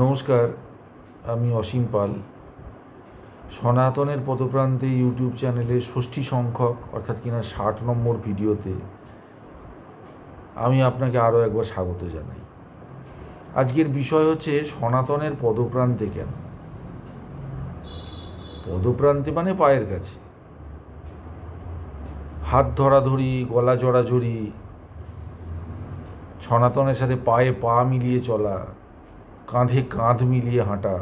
নমস্কার, আমি অসীম পাল। সনাতনের পদপ্রান্তে ইউটিউব চ্যানেলে ষষ্ঠী সংখ্যক অর্থাৎ কিনা 60 নম্বর ভিডিওতে আমি আপনাকে আরও একবার স্বাগত জানাই। আজকের বিষয় হচ্ছে সনাতনের পদপ্রান্তে কেন। পদপ্রান্তে মানে পায়ের কাছে, হাত ধরাধরি, গলা জড়াজড়ি, সনাতনের সাথে পায়ে পা মিলিয়ে চলা, কাঁধে কাঁধ মিলিয়ে হাঁটা,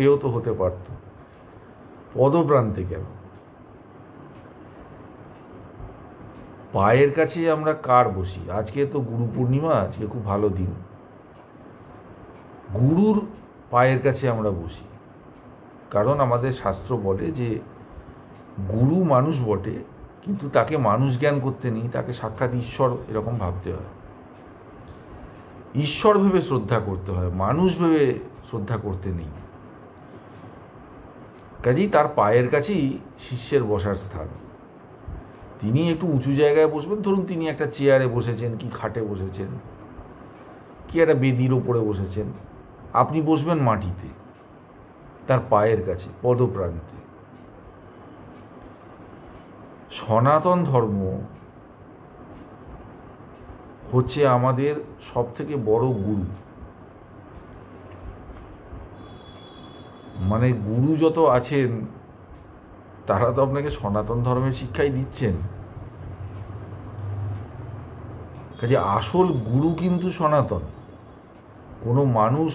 এও তো হতে পারত। পদপ্রান্তে কেন? পায়ের কাছে আমরা কার বসি? আজকে তো গুরু পূর্ণিমা, আজকে খুব ভালো দিন। গুরুর পায়ের কাছে আমরা বসি, কারণ আমাদের শাস্ত্র বলে যে গুরু মানুষ বটে, কিন্তু তাকে মানুষ জ্ঞান করতে নেই, তাকে সাক্ষাৎ ঈশ্বর এরকম ভাবতে হয়। ঈশ্বর ভেবে শ্রদ্ধা করতে হয়, মানুষ ভেবে শ্রদ্ধা করতে নেই। কাজেই তার পায়ের কাছেই শিষ্যের বসার স্থান। তিনি একটু উঁচু জায়গায় বসবেন, ধরুন তিনি একটা চেয়ারে বসেছেন, কি খাটে বসেছেন, কি একটা বেদির ওপরে বসেছেন, আপনি বসবেন মাটিতে, তার পায়ের কাছে, পদপ্রান্তে। সনাতন ধর্ম হচ্ছে আমাদের সব থেকে বড় গুরু। মানে গুরু যত আছেন তারা তো আপনাকে সনাতন ধর্মের শিক্ষাই দিচ্ছেন। কাজে আসল গুরু কিন্তু সনাতন। কোনো মানুষ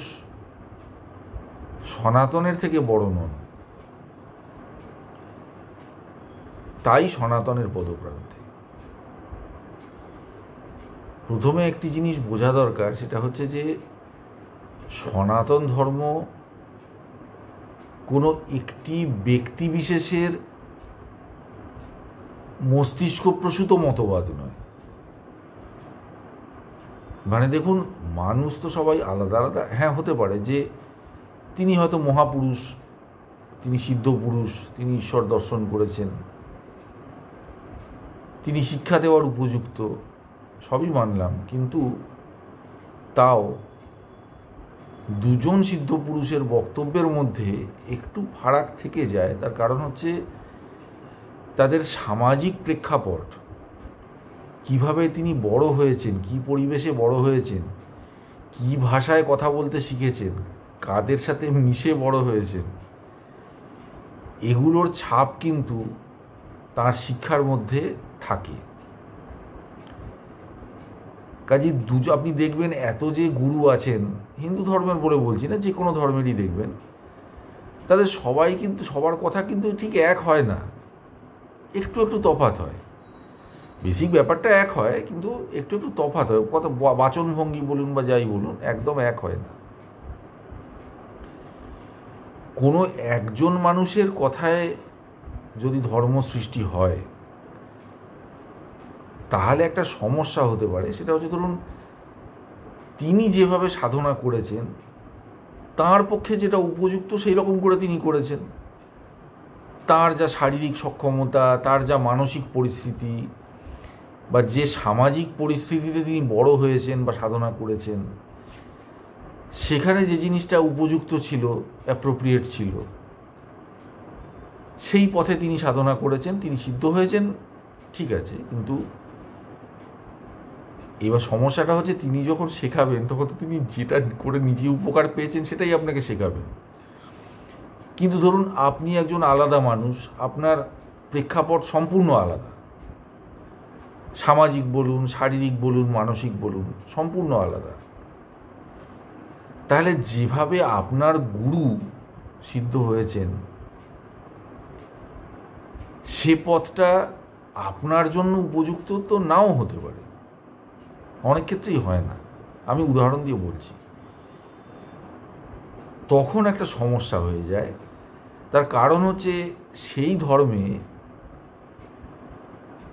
সনাতনের থেকে বড় নন। তাই সনাতনের পদপ্রান্তে। প্রথমে একটি জিনিস বোঝা দরকার, সেটা হচ্ছে যে সনাতন ধর্ম কোনো একটি ব্যক্তি বিশেষের মস্তিষ্কপ্রসূত মতবাদ নয়। মানে দেখুন, মানুষ তো সবাই আলাদা আলাদা। হ্যাঁ, হতে পারে যে তিনি হয়তো মহাপুরুষ, তিনি সিদ্ধ পুরুষ, তিনি ঈশ্বর দর্শন করেছেন, তিনি শিক্ষা দেওয়ার উপযুক্ত, সবই মানলাম। কিন্তু তাও দুজন সিদ্ধ পুরুষের বক্তব্যের মধ্যে একটু ফারাক থেকে যায়। তার কারণ হচ্ছে তাদের সামাজিক প্রেক্ষাপট, কিভাবে তিনি বড় হয়েছেন, কি পরিবেশে বড় হয়েছেন, কি ভাষায় কথা বলতে শিখেছেন, কাদের সাথে মিশে বড় হয়েছেন, এগুলোর ছাপ কিন্তু তার শিক্ষার মধ্যে থাকে। কাজে আপনি দেখবেন এত যে গুরু আছেন, হিন্দু ধর্মের বলে বলছি না, যে কোনো ধর্মেরই দেখবেন, তাদের সবাই কিন্তু সবার কথা কিন্তু ঠিক এক হয় না, একটু একটু তফাৎ হয়। বেসিক ব্যাপারটা এক হয়, কিন্তু একটু একটু তফাৎ হয়। কত বাচনভঙ্গি বলুন বা যাই বলুন, একদম এক হয় না। কোনো একজন মানুষের কথায় যদি ধর্ম সৃষ্টি হয়, তাহলে একটা সমস্যা হতে পারে। সেটা হচ্ছে, ধরুন তিনি যেভাবে সাধনা করেছেন, তার পক্ষে যেটা উপযুক্ত সেই রকম করে তিনি করেছেন। তার যা শারীরিক সক্ষমতা, তার যা মানসিক পরিস্থিতি, বা যে সামাজিক পরিস্থিতিতে তিনি বড় হয়েছেন বা সাধনা করেছেন, সেখানে যে জিনিসটা উপযুক্ত ছিল, অ্যাপ্রোপ্রিয়েট ছিল, সেই পথে তিনি সাধনা করেছেন, তিনি সিদ্ধ হয়েছেন, ঠিক আছে। কিন্তু এবার সমস্যাটা হচ্ছে, তিনি যখন শেখাবেন তখন তো তিনি যেটা করে নিজে উপকার পেয়েছেন সেটাই আপনাকে শেখাবেন। কিন্তু ধরুন আপনি একজন আলাদা মানুষ, আপনার প্রেক্ষাপট সম্পূর্ণ আলাদা, সামাজিক বলুন, শারীরিক বলুন, মানসিক বলুন, সম্পূর্ণ আলাদা। তাহলে যেভাবে আপনার গুরু সিদ্ধ হয়েছেন, সে পথটা আপনার জন্য উপযুক্ত তো নাও হতে পারে, অনেক ক্ষেত্রেই হয় না। আমি উদাহরণ দিয়ে বলছি। তখন একটা সমস্যা হয়ে যায়। তার কারণ হচ্ছে, সেই ধর্মে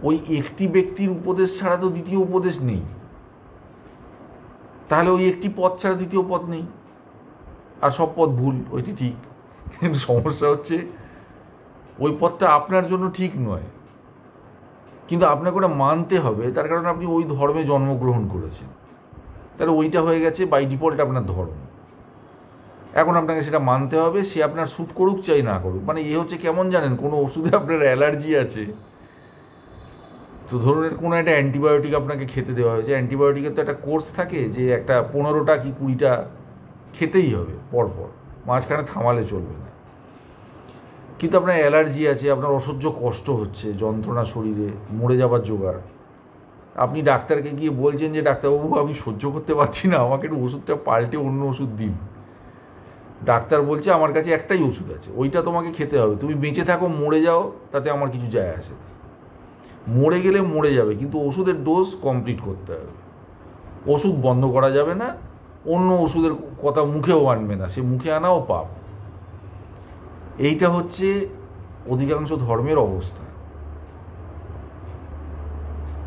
ওই একটি ব্যক্তির উপদেশ ছাড়া তো দ্বিতীয় উপদেশ নেই। তাহলে ওই একটি পথ ছাড়া দ্বিতীয় পথ নেই, আর সব পথ ভুল, ওইটি ঠিক। কিন্তু সমস্যা হচ্ছে, ওই পথটা আপনার জন্য ঠিক নয়, কিন্তু আপনাকে ওটা মানতে হবে, তার কারণ আপনি ওই ধর্মে জন্মগ্রহণ করেছেন। তাহলে ওইটা হয়ে গেছে বাই ডিফল্ট আপনার ধর্ম। এখন আপনাকে সেটা মানতে হবে, সে আপনার শ্যুট করুক চাই না করুক। মানে এ হচ্ছে কেমন জানেন, কোনো ওষুধে আপনার অ্যালার্জি আছে, তো ধরুন এর কোনো একটা অ্যান্টিবায়োটিক আপনাকে খেতে দেওয়া হয়েছে, অ্যান্টিবায়োটিকের তো একটা কোর্স থাকে যে একটা 15টা কি 20টা খেতেই হবে পরপর, মাঝখানে থামালে চলবে না। কিন্তু আপনার অ্যালার্জি আছে, আপনার অসহ্য কষ্ট হচ্ছে, যন্ত্রণা শরীরে, মরে যাবার জোগাড়, আপনি ডাক্তারকে গিয়ে বলছেন যে ডাক্তারবাবু আমি সহ্য করতে পারছি না, আমাকে একটু ওষুধটা পাল্টে অন্য ওষুধ দিন। ডাক্তার বলছে আমার কাছে একটাই ওষুধ আছে, ওইটা তোমাকে খেতে হবে, তুমি বেঁচে থাকো মরে যাও তাতে আমার কিছু যায় আসে না, মরে গেলে মরে যাবে, কিন্তু ওষুধের ডোজ কমপ্লিট করতে হবে, ওষুধ বন্ধ করা যাবে না, অন্য ওষুধের কথা মুখেও আনবে না, সে মুখে আনাও পাপ। এইটা হচ্ছে অধিকাংশ ধর্মের অবস্থা।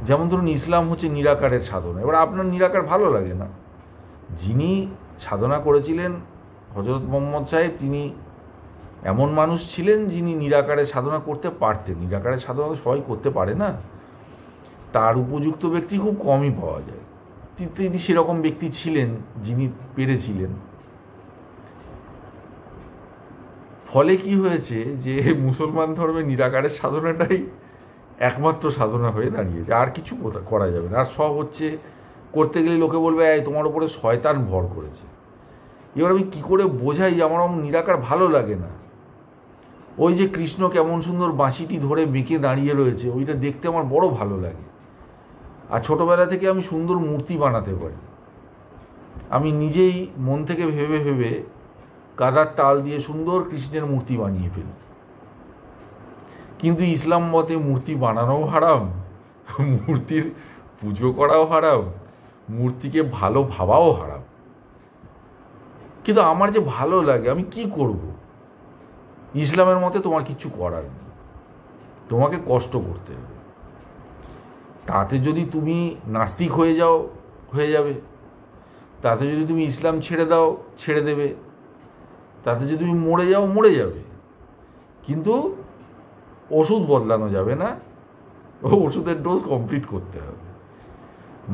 যেমন ধরুন ইসলাম হচ্ছে নিরাকারের সাধনা, এবার আপনার নিরাকার ভালো লাগে না, যিনি সাধনা করেছিলেন হজরত মোহাম্মদ সাহেব, তিনি এমন মানুষ ছিলেন যিনি নিরাকারে সাধনা করতে পারতেন। নিরাকারের সাধনা তো সবাই করতে পারে না, তার উপযুক্ত ব্যক্তি খুব কমই পাওয়া যায়, তিনি সেরকম ব্যক্তি ছিলেন যিনি পেরেছিলেন। ফলে কি হয়েছে যে মুসলমান ধর্মে নিরাকারের সাধনাটাই একমাত্র সাধনা হয়ে দাঁড়িয়েছে, আর কিছু করা যাবে না। আর সব হচ্ছে করতে গেলে লোকে বলবে এই তোমার উপরে শয়তান ভর করেছে। এবার আমি কী করে বোঝাই যে আমার নিরাকার ভালো লাগে না? ওই যে কৃষ্ণ কেমন সুন্দর বাঁশিটি ধরে বেঁকে দাঁড়িয়ে রয়েছে, ওইটা দেখতে আমার বড় ভালো লাগে। আর ছোটোবেলা থেকে আমি সুন্দর মূর্তি বানাতে পারি, আমি নিজেই মন থেকে ভেবে ভেবে কাদার তাল দিয়ে সুন্দর কৃষ্ণের মূর্তি বানিয়ে ফেলি। কিন্তু ইসলাম মতে মূর্তি বানানোও হারাম, মূর্তির পুজো করাও হারাম, মূর্তিকে ভালো ভাবাও হারাম। কিন্তু আমার যে ভালো লাগে আমি কি করব? ইসলামের মতে তোমার কিচ্ছু করার নেই, তোমাকে কষ্ট করতে হবে। তাতে যদি তুমি নাস্তিক হয়ে যাও হয়ে যাবে, তাতে যদি তুমি ইসলাম ছেড়ে দাও ছেড়ে দেবে, তাতে যদি তুমি মরে যাও মরে যাবে, কিন্তু ওষুধ বদলানো যাবে না, ওষুধের ডোজ কমপ্লিট করতে হবে।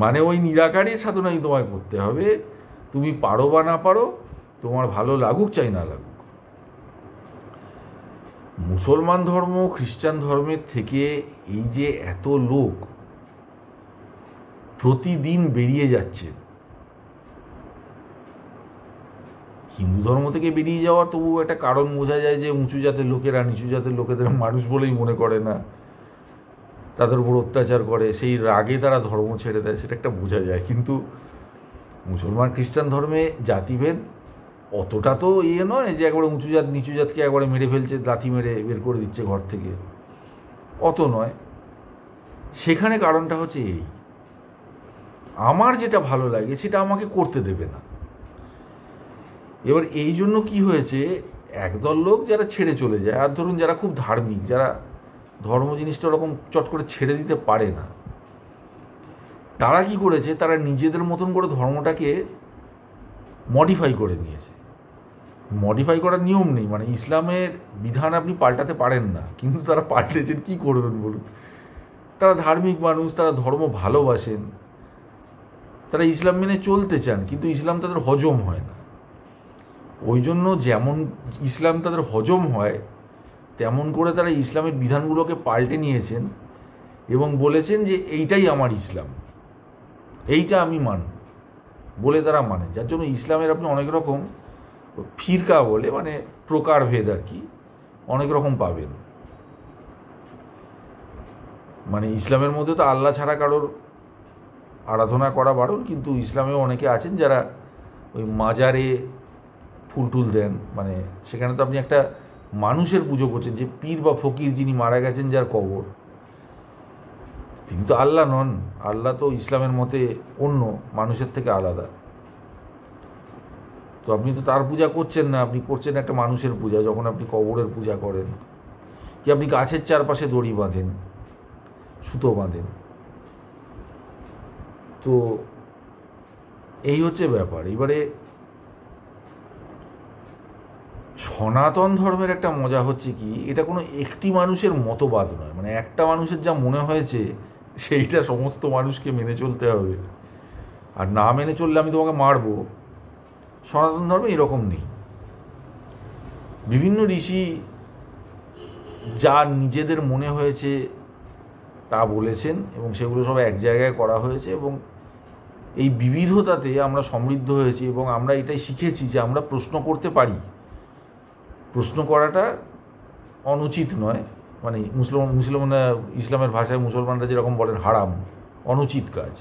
মানে ওই নিরাকারই সাধনাই তোমায় করতে হবে, তুমি পারো বা না পারো, তোমার ভালো লাগুক চাই না লাগুক। মুসলমান ধর্ম খ্রিস্টান ধর্মের থেকে এই যে এত লোক প্রতিদিন বেরিয়ে যাচ্ছে, হিন্দু ধর্ম থেকে বেরিয়ে যাওয়ার তবু একটা কারণ বোঝা যায় যে উঁচু জাতের লোকেরা নিচু জাতের লোকেদের মানুষ বলেই মনে করে না, তাদের উপর অত্যাচার করে, সেই রাগে তারা ধর্ম ছেড়ে দেয়, সেটা একটা বোঝা যায়। কিন্তু মুসলমান খ্রিস্টান ধর্মে জাতিভেদ অতটা তো নয় যে একবারে উঁচু জাত নিচু জাতকে একবারে মেরে ফেলছে, লাথি মেরে বের করে দিচ্ছে ঘর থেকে, অত নয়। সেখানে কারণটা হচ্ছে এই, আমার যেটা ভালো লাগে সেটা আমাকে করতে দেবে না। এবার এই জন্য কি হয়েছে, একদল লোক যারা ছেড়ে চলে যায়, আর ধরুন যারা খুব ধার্মিক, যারা ধর্ম জিনিসটা ওরকম চট করে ছেড়ে দিতে পারে না, তারা কি করেছে, তারা নিজেদের মতন করে ধর্মটাকে মডিফাই করে নিয়েছে। মডিফাই করার নিয়ম নেই, মানে ইসলামের বিধান আপনি পাল্টাতে পারেন না, কিন্তু তারা পাল্টেছেন, কী করবেন বলুন? তারা ধার্মিক মানুষ, তারা ধর্ম ভালোবাসেন, তারা ইসলাম মেনে চলতে চান, কিন্তু ইসলাম তাদের হজম হয় না। ওই জন্য যেমন ইসলাম তাদের হজম হয় তেমন করে তারা ইসলামের বিধানগুলোকে পাল্টে নিয়েছেন এবং বলেছেন যে এইটাই আমার ইসলাম, এইটা আমি মানব বলে তারা মানে। যার জন্য ইসলামের আপনি অনেক রকম ফিরকা বলে, মানে প্রকারভেদ আর কি, অনেক রকম পাবেন। মানে ইসলামের মধ্যে তো আল্লাহ ছাড়া কারোর আরাধনা করা বারণ, কিন্তু ইসলামেও অনেকে আছেন যারা ওই মাজারে ফুল টুল দেন, মানে সেখানে তো আপনি একটা মানুষের পুজো করছেন, যে পীর বা ফকির যিনি মারা গেছেন, যার কবর, তিনি তো আল্লাহ নন। আল্লাহ তো ইসলামের মতে অন্য, মানুষের থেকে আলাদা। তো আপনি তো তার পূজা করছেন না, আপনি করছেন একটা মানুষের পূজা। যখন আপনি কবরের পূজা করেন, কি আপনি গাছের চারপাশে দড়ি বাঁধেন, সুতো বাঁধেন, তো এই হচ্ছে ব্যাপার। এবারে সনাতন ধর্মের একটা মজা হচ্ছে কি, এটা কোনো একটি মানুষের মতবাদ নয়, মানে একটা মানুষের যা মনে হয়েছে সেইটা সমস্ত মানুষকে মেনে চলতে হবে, আর না মেনে চললে আমি তোমাকে মারবো। সনাতন ধর্মে এরকম নেই। বিভিন্ন ঋষি যা নিজেদের মনে হয়েছে তা বলেছেন এবং সেগুলো সব এক জায়গায় করা হয়েছে, এবং এই বিবিধতাতে আমরা সমৃদ্ধ হয়েছি এবং আমরা এটাই শিখেছি যে আমরা প্রশ্ন করতে পারি। প্রশ্ন করাটা অনুচিত নয়, মানে ইসলামের ভাষায় মুসলমানরা যেরকম বলেন হারাম, অনুচিত কাজ,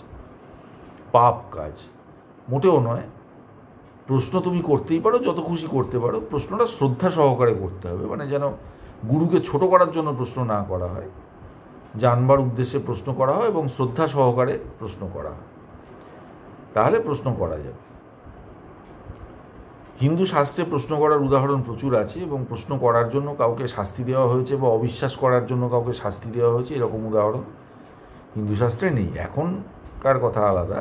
পাপ কাজ, মোটেও নয়। প্রশ্ন তুমি করতেই পারো, যত খুশি করতে পারো। প্রশ্নটা শ্রদ্ধা সহকারে করতে হবে, মানে যেন গুরুকে ছোট করার জন্য প্রশ্ন না করা হয়, জানবার উদ্দেশ্যে প্রশ্ন করা হয় এবং শ্রদ্ধা সহকারে প্রশ্ন করা হয়, তাহলে প্রশ্ন করা যাবে। হিন্দু শাস্ত্রে প্রশ্ন করার উদাহরণ প্রচুর আছে, এবং প্রশ্ন করার জন্য কাউকে শাস্তি দেওয়া হয়েছে বা অবিশ্বাস করার জন্য কাউকে শাস্তি দেওয়া হয়েছে, এরকম উদাহরণ হিন্দু শাস্ত্রে নেই। এখনকার কথা আলাদা,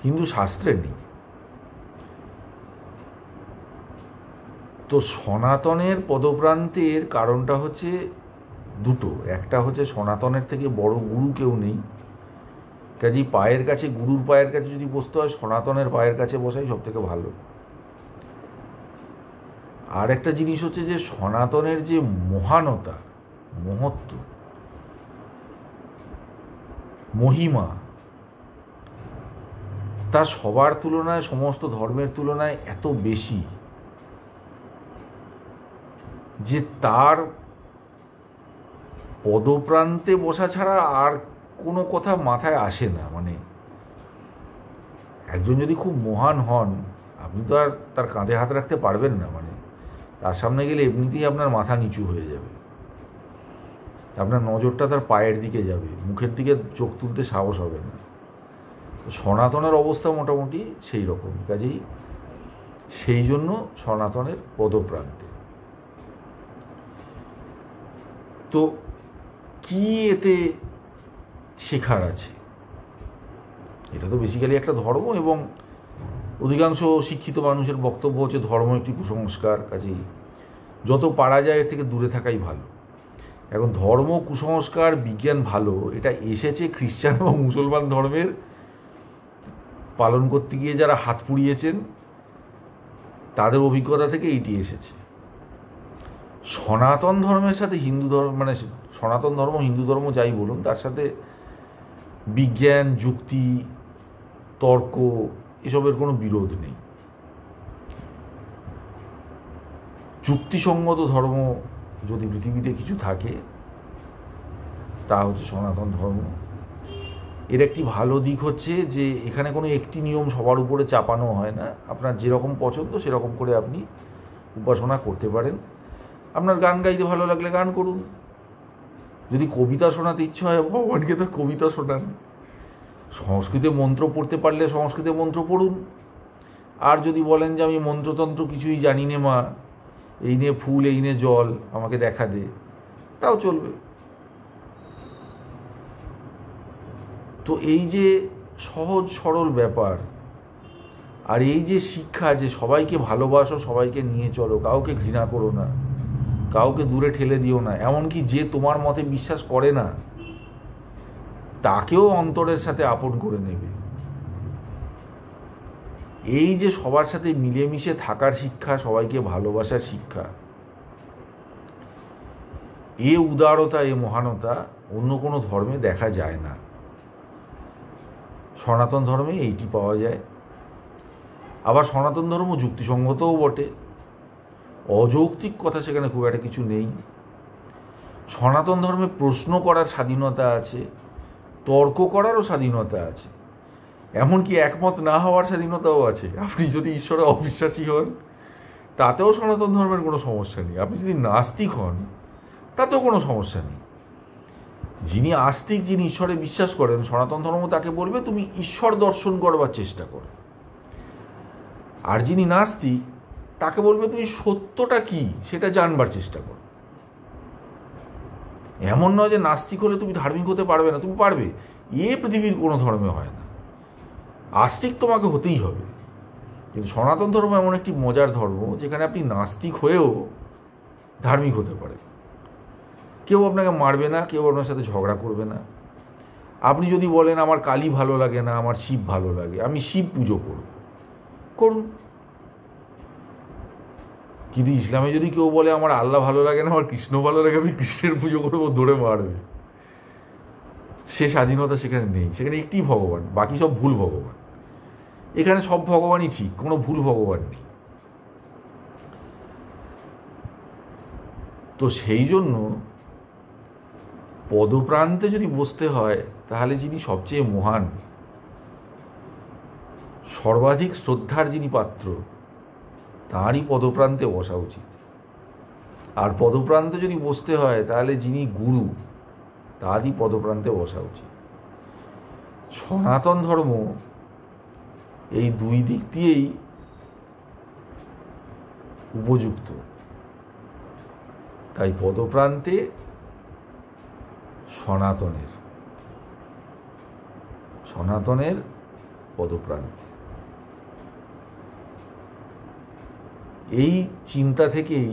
হিন্দু শাস্ত্রে নেই। তো সনাতনের পদপ্রান্তের কারণটা হচ্ছে দুটো। একটা হচ্ছে সনাতনের থেকে বড় গুরু কেউ নেই, কাজেই পায়ের কাছে, গুরুর পায়ের কাছে যদি বসতে হয় সনাতনের পায়ের কাছে বসাই সব থেকে ভালো। আর একটা জিনিস হচ্ছে যে সনাতনের যে মহানতা, মহত্ব, মহিমা, তা সবার তুলনায়, সমস্ত ধর্মের তুলনায় এত বেশি যে তার পদপ্রান্তে বসা ছাড়া আর কোনো কথা মাথায় আসে না। মানে একজন যদি খুব মহান হন, আপনি তো আর তার কাঁধে হাত রাখতে পারবেন না, মানে তার সামনে গেলে এমনিতেই আপনার মাথা নিচু হয়ে যাবে, আপনার নজরটা তার পায়ের দিকে যাবে, মুখের দিকে চোখ তুলতে সাহস হবে না। সনাতনের অবস্থা মোটামুটি সেই রকম, কাজেই সেই জন্য সনাতনের পদপ্রান্তে। তো কি এতে শেখার আছে? এটা তো বেসিক্যালি একটা ধর্ম, এবং অধিকাংশ শিক্ষিত মানুষের বক্তব্য হচ্ছে ধর্ম একটি কুসংস্কার, কাজেই যত পারা যায় এর থেকে দূরে থাকাই ভালো। এখন ধর্ম, কুসংস্কার, বিজ্ঞান ভালো, এটা এসেছে খ্রিস্টান এবং মুসলমান ধর্মের পালন করতে গিয়ে যারা হাত পুড়িয়েছেন তাদের অভিজ্ঞতা থেকে এইটি এসেছে। সনাতন ধর্মের সাথে হিন্দু ধর্ম, মানে সনাতন ধর্ম হিন্দু ধর্ম যাই বলুন, তার সাথে বিজ্ঞান, যুক্তি, তর্ক এসবের কোনো বিরোধ নেই। যুক্তিসঙ্গত ধর্ম যদি পৃথিবীতে কিছু থাকে তা হচ্ছে সনাতন ধর্ম। এর একটি ভালো দিক হচ্ছে যে এখানে কোনো একটি নিয়ম সবার উপরে চাপানো হয় না। আপনার যেরকম পছন্দ সেরকম করে আপনি উপাসনা করতে পারেন। আপনার গান গাইতে ভালো লাগলে গান করুন, যদি কবিতা শোনাতে ইচ্ছে হয় ভগবানকে তো কবিতা শোনান, সংস্কৃতে মন্ত্র পড়তে পারলে সংস্কৃতে মন্ত্র পড়ুন। আর যদি বলেন যে আমি মন্ত্রতন্ত্র কিছুই জানি নে মা, এই নে ফুল, এই নে জল, আমাকে দেখা দে, তাও চলবে। তো এই যে সহজ সরল ব্যাপার, আর এই যে শিক্ষা যে সবাইকে ভালোবাসো, সবাইকে নিয়ে চলো, কাউকে ঘৃণা করো না, কাউকে দূরে ঠেলে দিও না, এমনকি যে তোমার মতে বিশ্বাস করে না তাকেও অন্তরের সাথে আপন করে নেবে, এই যে সবার সাথে মিলেমিশে থাকার শিক্ষা, সবাইকে ভালোবাসার শিক্ষা, এ উদারতা, এ মহানতা অন্য কোনো ধর্মে দেখা যায় না। সনাতন ধর্মে এইটি পাওয়া যায়। আবার সনাতন ধর্ম যুক্তিসঙ্গতও বটে, অযৌক্তিক কথা সেখানে খুব একটা কিছু নেই। সনাতন ধর্মে প্রশ্ন করার স্বাধীনতা আছে, তর্ক করারও স্বাধীনতা আছে, এমনকি একমত না হওয়ার স্বাধীনতাও আছে। আপনি যদি ঈশ্বরে অবিশ্বাসী হন তাতেও সনাতন ধর্মের কোনো সমস্যা নেই, আপনি যদি নাস্তিক হন তাতেও কোনো সমস্যা নেই। যিনি আস্তিক, যিনি ঈশ্বরে বিশ্বাস করেন, সনাতন ধর্ম তাকে বলবে তুমি ঈশ্বর দর্শন করবার চেষ্টা করো। আর যিনি নাস্তিক তাকে বলবে তুমি সত্যটা কি সেটা জানবার চেষ্টা করো। এমন নয় যে নাস্তিক হলে তুমি ধার্মিক হতে পারবে না, তুমি পারবে। এ পৃথিবীর কোনো ধর্মে হয় না, আস্তিক তোমাকে হতেই হবে। কিন্তু সনাতন ধর্ম এমন একটি মজার ধর্ম যেখানে আপনি নাস্তিক হয়েও ধার্মিক হতে পারেন। কেউ আপনাকে মারবে না, কেউ আপনার সাথে ঝগড়া করবে না। আপনি যদি বলেন আমার কালী ভালো লাগে না, আমার শিব ভালো লাগে, আমি শিব পুজো করব, করুন, কিন্তু ইসলামে যদি কেউ বলে আমার আল্লাহ ভালো লাগে না, আমার কৃষ্ণ ভালো লাগে, আমি কৃষ্ণের পুজো করবো, ধরে মারবে। সে স্বাধীনতা সেখানে নেই। সেখানে একটি ভগবান, বাকি সব ভুল ভগবান। এখানে সব ভগবানই ঠিক, কোনো ভুল ভগবান নেই। তো সেই জন্য পদপ্রান্তে যদি বসতে হয়, তাহলে যিনি সবচেয়ে মহান, সর্বাধিক শ্রদ্ধার যিনি পাত্র, তাঁরই পদপ্রান্তে বসা উচিত। আর পদপ্রান্তে যদি বসতে হয়, তাহলে যিনি গুরু, তারই পদপ্রান্তে বসা উচিত। সনাতন ধর্ম এই দুই দিক দিয়েই উপযুক্ত। তাই পদপ্রান্তে সনাতনের পদপ্রান্তে। এই চিন্তা থেকেই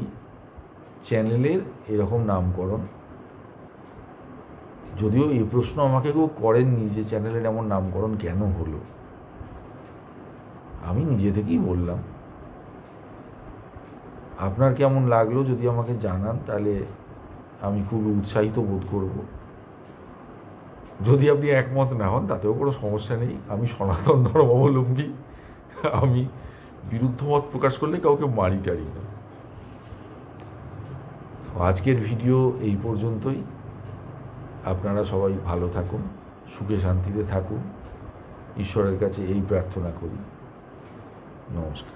চ্যানেলের এরকম নামকরণ। যদিও এই প্রশ্ন আমাকে কেউ করেননি যে চ্যানেলের এমন নামকরণ কেন হলো, আমি নিজে থেকেই বললাম। আপনার কেমন লাগলো যদি আমাকে জানান, তাহলে আমি খুবই উৎসাহিত বোধ করব। যদি আপনি একমত না হন, তাতেও কোনো সমস্যা নেই। আমি সনাতন ধর্মাবলম্বী, আমি বিরুদ্ধ মত প্রকাশ করলে কাউকে মারি টারি না। তো আজকের ভিডিও এই পর্যন্তই। আপনারা সবাই ভালো থাকুন, সুখে শান্তিতে থাকুন, ঈশ্বরের কাছে এই প্রার্থনা করি। নমস্কার।